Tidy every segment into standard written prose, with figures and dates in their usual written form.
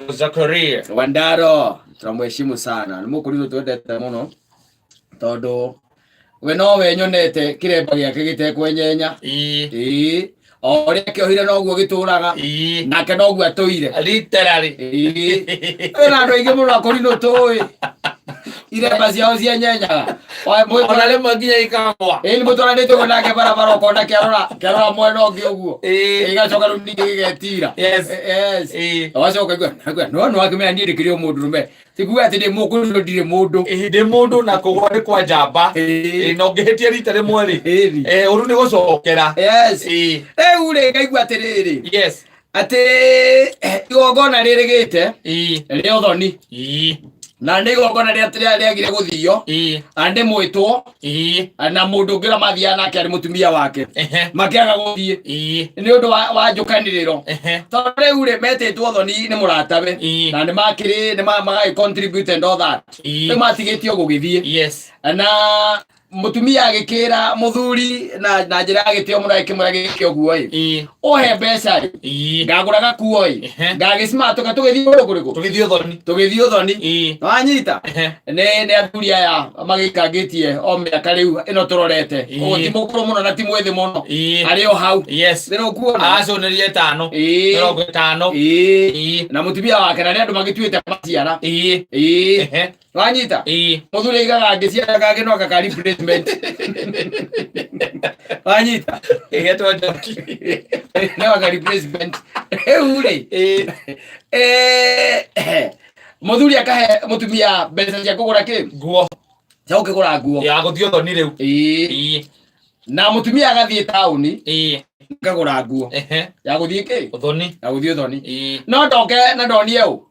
Zakaria Wandaro turamheshimu sana ni mukurizo twendete muno tondu we no we nyonete kiremba giake gitekwenyenya oria kiohire noguo gituraga nake noguo atuire literally na andu aingi muno akori no tui iremba ciao cienyenyaga ona rimwe nginya ikagwa ni mutwaranite go nake barabara ukona kiarora mwena ungi uguo igacoka riu ningi gigetira wacoka igua no akimenya nie ndikire mundurume tiguo ati ndi mukuru ndire mundu ndi mundu na kugwa ni kwa njamba no ngihitie rita rimwe ri uru ni gucokera riu ri ngaigua atiriri ati igongona ririgite ri uthoni na nä igongona rä a rĩagire gũthio andä mwĩtwo na mũndũ ũngĩ mathia nake arĩ mũtumia wake makĩaga gũthiĩ nĩ ũndũ wa njũkanĩrĩro tondũ rĩu rĩ metĩtwo thoni nĩ mũratawe na nĩ makĩrĩ magagĩ contribute and all that rĩu matigĩtio gũgĩthiĩ na mutumia agikira muthuri na njira ya gitio mura ikimura gikio guo uhe mbeca ngagura gakuo ngagicimatuka tugithii undu kuriku tugithii uthoni wanyita ne athuri aya magikangitie o miaka riu ino turorete uguo ti mukuru muno na ti mwithi muno ari o hau riu kuona aconerie 5 na mutumia wake na andu magituite maciara wanyita muthuri igaga ngiciara gake no gaka replacement wanyita igetwa njoki no gaka replacement uri muthuri akahe mutumia mbeca cia kugura ki nguo cia ukigura nguo ya guthio thoni riu na mutumia agathie tauni ngagura nguo ya guthie ki uthoni ya guthie thoni no ndoke na ndonie u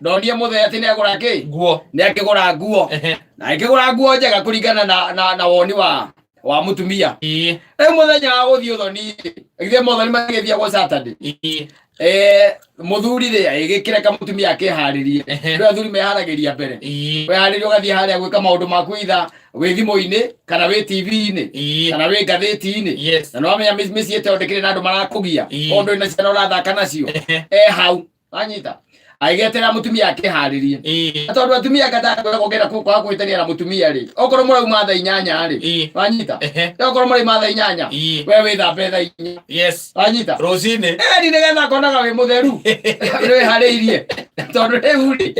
ndonie muthe ati ni agura ki nguo ni akigura nguo na akigura nguo njega kuringana na woni wa mutumia muthenya wa guthie uthoni ithe muthoni magithia go Saturday muthuri ri igikireka mutumia akiharirie ndio athuri meharagiria mbere weharirie ugathie haria gwika maundu maku itha wi thimu-ini kana wi TV-ini kana wi ngathiti-ini na no amenya mĩciĩ ĩtondekire na andũ marakugia ũndũ ina ciana ũrathaka nacio hau anyita aigetera mutumia akiharirie tondu atumia katagwa kugera kwa kwitania na mutumia ri okorwo murauma thaa 8 ri wanyita okorwo murauma thaa 8 we withambe thaa 4 wanyita rocini ni nigetha konaga wi mutheru ri hariirie tondu riu ri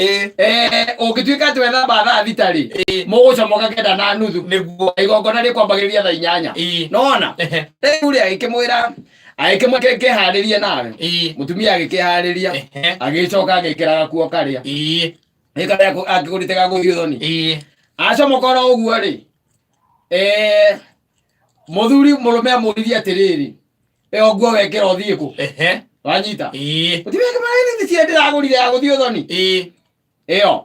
ungituika twethamba thaa 6 ri mugucomoka kenda na nuthu niguo igongona ri kwambagiriria thaa 8 nona riu ri agikimwira aikimwe kiharirie nawe mutumia agikihariria agicoka agikira gakuo karia ikaria akigurite guthio thoni acomokora uguo ri muthuri murume amuririe atiriri nguo wekira uthie ku wanyita mutumia akimwira ni cie ndiragurire ya guthio thoni iyo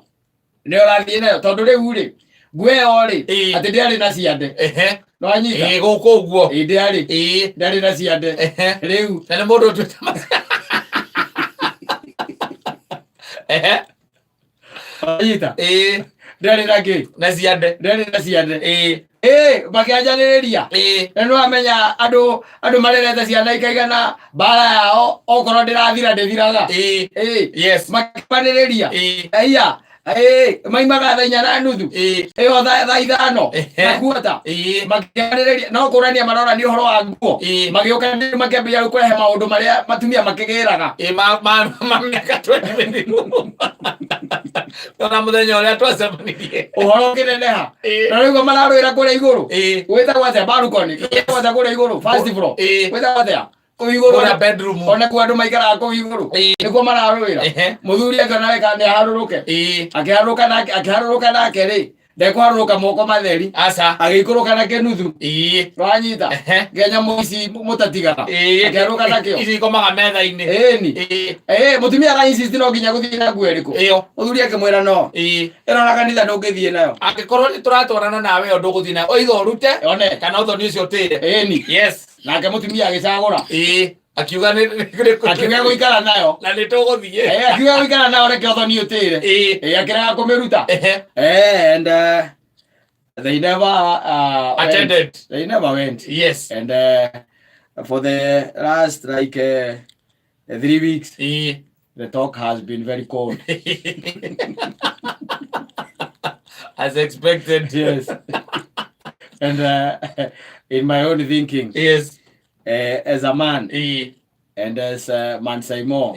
ni urathie nayo tondu riu ri nguo iyo ri ati ndiari na ciande no anyita guku uguo ndari na ciande riu na mundu twita anyita ndari na ki na ciande makianjaniriria no amenya andu marerete ciana ikaigana bara yao okorwo ndirathira ndithiraga makianiriria aiya maimaga thaa 4 na nuthu iyo thaa 5 na kuota makianiriria no kurania marora ni uhoro wa nguo magiuka makiambia kurehe maundu maria matumia makigiraga miaka 20 ona muthenya uria twacemanirie uhoro kineneha na riu mararwira kuria iguru wita gwate balcony gwate kuria iguru first floor wita gwate kuiguru na bedroom ona kwa andu maikara kuiguru nikuo mararwira muthuri akana reka ni haruruke akiharuruka nake ri ndekwaruruka moko matheri aca agikuruka nake nuthu wanyita ngenya muici mutatigara akiharuruka nakio ici ikomaga metha-ini ni mutumia ara insist no nginya guthie na nguo iriku muthuri akimwira no ino na kanitha ndungithie nayo angikorwo ni turatwarana nawe o nduguthie nayo oiga urute kana uthoni ucio utire ni nake mutumia agicagura akiuga akiuga guikara nayo na nituguthie akiuga guikara nayo reke uthoni utire akiraga kumiruta and they never attended they never went and for the last like 3 weeks The talk has been very cold. As expected. Yes. And in my own thinking, yes, as a man, and as Man Saimo,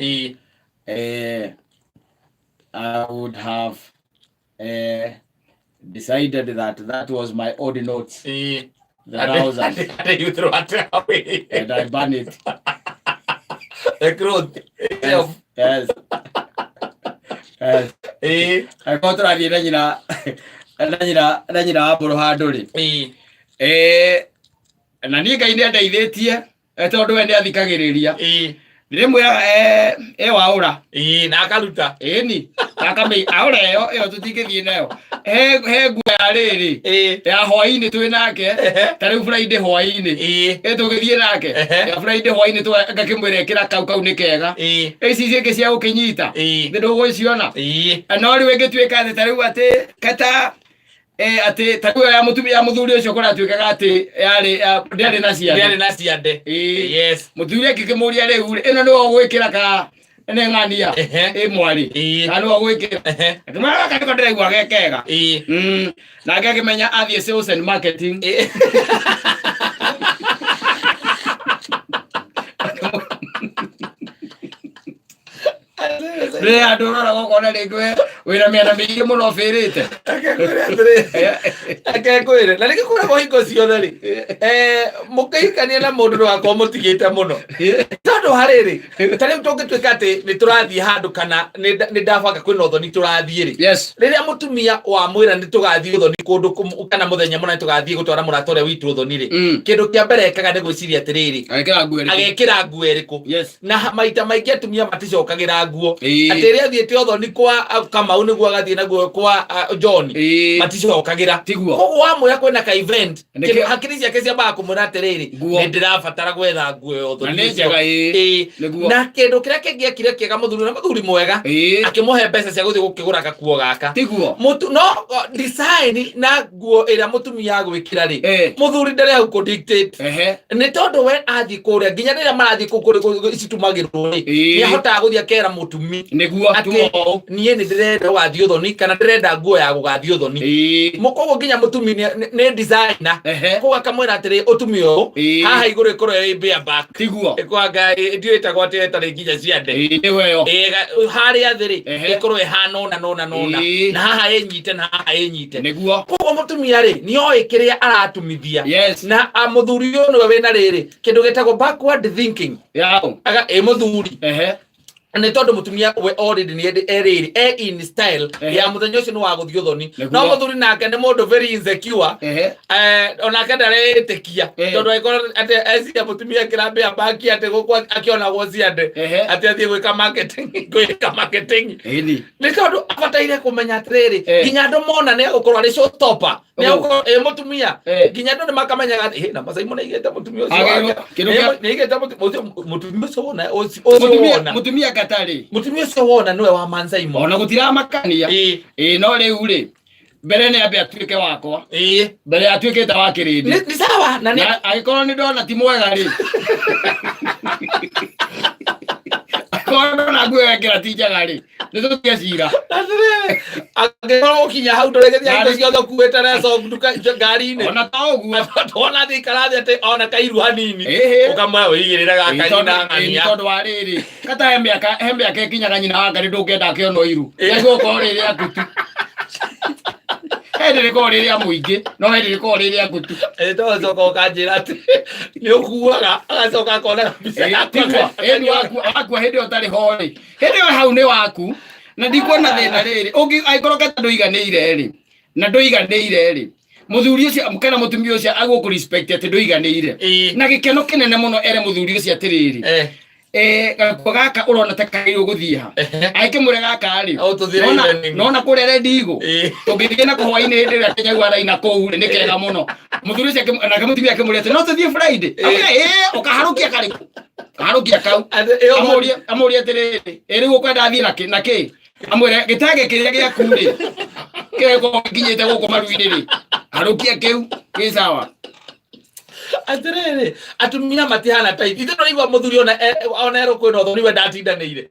I would have decided that was my odd notes. The thousands. You throw it away. And I ban it. The growth. Yes. I contrary na aburu handuri. Na ni Ngai ni andeithĩtie tondu we ni athikagĩrĩria. Ndirimwira waura. Na akaruta. Ni akame aura yo tutingĩthie nayo. He nguo ya rĩrĩ ya hwaĩ-inĩ twĩ nake ta rĩu Friday hwaĩ-inĩ tũgĩthie nake ya Friday hwaĩ-inĩ ngakĩmwĩra ĩkĩra kau nĩ kega ici ingĩ cia gũkĩnyita ndũgũciona no rĩu ĩngĩtuĩka atĩ ta rĩu atĩ kata ati ta rĩu ya mũthuri ũcio kũratuĩkaga atĩ ndĩarĩ na ciande yes mũthuri akĩmũria rĩu ĩno nĩ ũgwĩkĩra ka ene ng'ania mwari kana ũgwĩkĩra akĩmara kana ndĩraigua gekega na ngakĩmenya athiĩ sales and marketing Re adorora gukona rĩngĩ wĩra mĩena mĩingĩ mũno ũbĩrĩte akekwĩre na rĩngĩ kũragwo hingo ciothe rĩ mũkĩhikania na mũndũ ndũgakorwo mũtigĩte mũno tondũ harĩrĩ ta rĩu tũngĩtuĩka atĩ nĩ tũrathiĩ handũ kana nĩ ndabanga kwĩna ũthoni tũrathiĩ rĩ rĩrĩa mũtumia wamwĩra nĩ tũgathiĩ ũthoni kũndũ kana mũthenya mũna nĩ tũgathiĩ gũtwara mũrata ũrĩa witũ ũthoni rĩ kĩndũ kĩa mbere ekaga nĩ gwĩciria atĩrĩrĩ agekĩra nguo ĩrĩkũ na maita maingĩ atumia maticokagĩra nguo atĩ rĩrĩa athiĩte ũthoni kwa Kamau nĩguo agathiĩ naguo kwa John maticokagĩra koguo wamwĩra kwĩna ka event hakiri ciake ciambaga kũmwĩra atĩrĩrĩ nĩ ndĩrabatara gwetha nguo ya ũthoni na kĩndũ kĩrĩa kĩngĩekire kĩega mũthuri mwega akĩmũhe mbeca cia gũthiĩ gũkĩgũra gakuo gaka no design na nguo ĩrĩa mũtumia agwĩkĩra rĩ mũthuri ndarĩ hau kũ-dictate nĩ tondũ we athiĩ kũrĩa nginya rĩrĩa marathiĩ kũrĩa citumagĩrwo rĩ nĩ ahotaga gũthiĩ akera mũtumi niĩ nĩ ndĩrenda gũgathiĩ ũthoni kana ndĩrenda nguo ya gũgathiĩ ũthoni koguo nginya mũtumi nĩ designer koguo akamwĩra atĩrĩ ũtumia ũyũ haha igũrũ ĩkorwo ĩ bareback kwanga ndiũ ĩtagwo atĩ ĩtarĩ nginya ciande harĩa thĩ rĩ ĩkorwo ĩhana nona na haha ĩnyite na haha ĩnyite koguo mũtumia rĩ nĩ oĩ kĩrĩa aratumithia na mũthuri ũyũ nĩwe wĩna rĩrĩ kĩndũ gĩtagwo backward thinking mũthuri nĩ tondũ mũtumia we already nĩ erĩrĩ in style ya mũthenya ũcio nĩ wa gũthiĩ ũthoni no mũthuri nake nĩ mũndũ very insecure onake ndaretĩkia tondũ agĩkorwo atĩ eciria mũtumia kĩrambia baki atĩ gũkũ akĩonagwo ciande atĩ athiĩ gwĩka marketing nĩ tondũ abataire kũmenya atĩrĩrĩ nginya andũ mona nĩ egũkorwo arĩ showstopper nĩ egũkorwo mũtumia nginya andũ nĩ makamenyaga atĩ na Masai mũna igĩte mũtumia ũcio nĩ igĩte mũtumia ũcio wona mũtumia katari mutumia ũcio wona nĩwe wa Man Saimo ona gũtiramakania no rĩu rĩ mbere nĩ ambe atuĩke wakwa mbere atuĩkĩte wa kĩrĩndĩ nĩ sawa na agĩkorwo nĩ ndona ti mwega rĩ akona nguo wekĩra ti njega rĩ nĩ tũtige cira angĩkorwo gũkinya hau ndũrĩgĩthia indo ciothe ũkuĩte reco ngari-inĩ ona ta ũguo twana thikarathi atĩ ona kairu hanini ũkamwĩra wĩigĩrĩre gaka nyina ng'ania tondũ wa rĩrĩ kata he mĩaka ĩkinyaga nyina wa Ngarĩ ndũngĩenda akĩonwo iru nĩgũkorwo rĩrĩ akutu hĩndĩ rĩkorwo rĩrĩa mũingĩ no hĩndĩ rĩkorwo rĩrĩa akutu tũgacoka ũkanjĩra atĩ nĩ ũkuaga agacoka akona mbica wakua hĩndĩ ĩyo ũtarĩ ho rĩ hĩndĩ ĩyo hau nĩ waku na ndikuona thĩna rĩrĩ angĩkorwo kata ndũiganĩire rĩ na ndũiganĩire rĩ mũthuri ũcio kana mũtumia ũcio agũkũ respect atĩ ndũiganĩire na gĩkeno kĩnene mũno ere mũthuri ũcio atĩrĩrĩ gakuo gaka ũrona ta kairũ gũthiĩ ha akĩmũre gaka rĩ nona kũrĩa rendigũ tũngĩthiĩ na hwaĩ-inĩ hĩndĩ ĩrĩa Kenya araina kũu nĩ kega mũno mũthuri ũcio nake mũtumia akĩmũria atĩ no tũthiĩ Friday ũkaharũkia karĩkũ kaharũkia kau amũria atĩrĩrĩ rĩu ũkwenda athiĩ na kĩ amwĩre gĩtage kĩrĩa gĩaku rĩ kĩrĩkorwo gĩkinyĩte gũkũ maru-inĩ rĩ harũkia kĩu kĩ sawa atĩrĩrĩ atumia matihana ta ithuĩ tũraigua mũthuri ona erwo kwĩna ũthoni we ndatindanĩire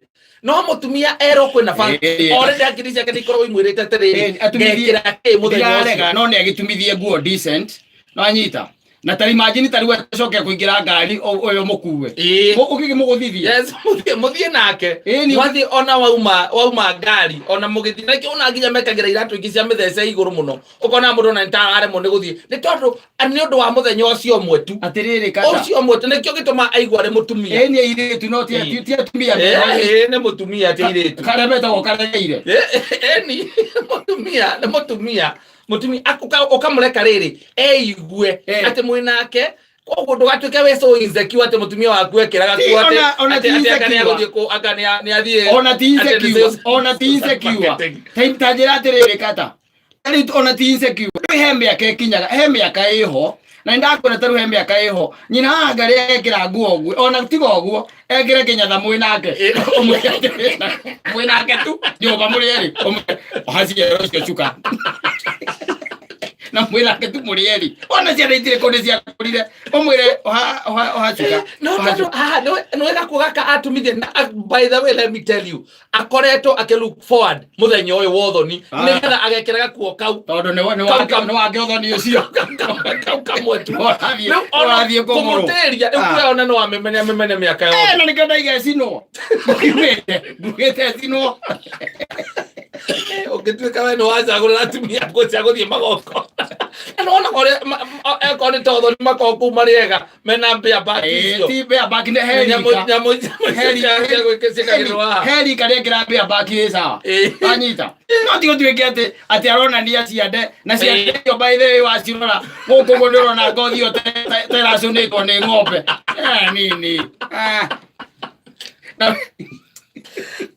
no mutumia ero kwina family already akirisia kadi korwo imwirite atiriri ngekira ke muthenya ucio no ni agitumithie nguo decent no anyita na tari imagine tari wecoke kuingira ngari oyo mukuwe ukige muguthithia yes muthie nake wathi ona wauma ngari ona mugithi na kiona nginya mekagira iratu ingi cia mithece iguru muno ukona mundu na ntara mo ni guthie ni tondu ani undu wa muthenya ucio mwetu atiriri kata ucio mwetu ni kio gituma aigwa ri mutumia ni iritu no ti atumia ni mutumia ti iritu kare beta ukaraire ni mutumia mutumi ukamureka riri eigue ati mwinake koguo ndugatuike we so insecure ati mutumia waku ekiraga ku ati akania guthie ku akania ni athie ona ti insecure tajira atiriri kata ari ona ti insecure hembe yake kinyaga hembe yake iho na ndakora taru hembe yake iho nyina ngari ekira nguo ogwe ona tigo ogwo ekire kinyatha mwinake mwinake tu nyoba murieri hasiye rosko chuka na mwira ke tu murieri ona cia reitire kone cia kurire omwire ohachuka no ega kugaka atumithie by the way let me tell you akoreto ake look forward muthenya uyu wothoni nigetha agekiraga kuo kau tondu ni wake othoni ucio kamwe tu orathie kumuteria ukona no amemenya miaka yothe na nikenda igesino bugite sino ukituika we no wacagurira atumia kucia guthie magoko no kore ekone todo ni makoko mariega mena mbia baki ti mbia baki ne heri heri kare kira mbia baki sawa anyita no tigo tuweke ati arona ndia ciande na ciande yo by the way wacirora guku gondoro na ngothi yo tera suniko ni ng'ombe nini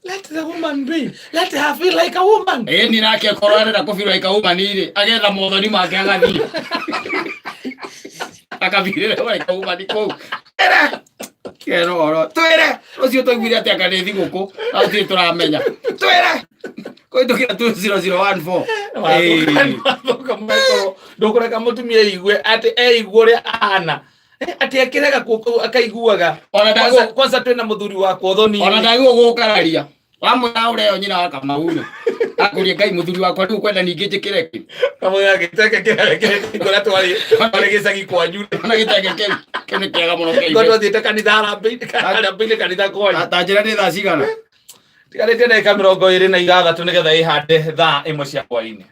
let the woman be. Let her feel like a woman. Ni nake korora na feel like a woman ire. Agetha mothoni make agathi. Akavire like a woman ko. Era. Kero twere. Ucio tugwire ati akanethi guku. Ati turamenya. Twere. Ko tukira 20014. Ndokoreka mutumia igwe ati igwe ana. Ati akirega akaiguaga kwanza twena muthuri wako othoni ona ndagwo gukararia wamwira ureo nyina wa Kamau akurie kai muthuri wako ndu kwenda ningi njikireke kamwe agiteke kireke ngora twari gicagi kwanyu ona giteke kene kiaga muno kai ngoro thiete kanitha arambire kanitha kwanyu atanjira ni thaa cigana tigarite ndagika 26 nigetha ihande thaa 1 cia hwaini.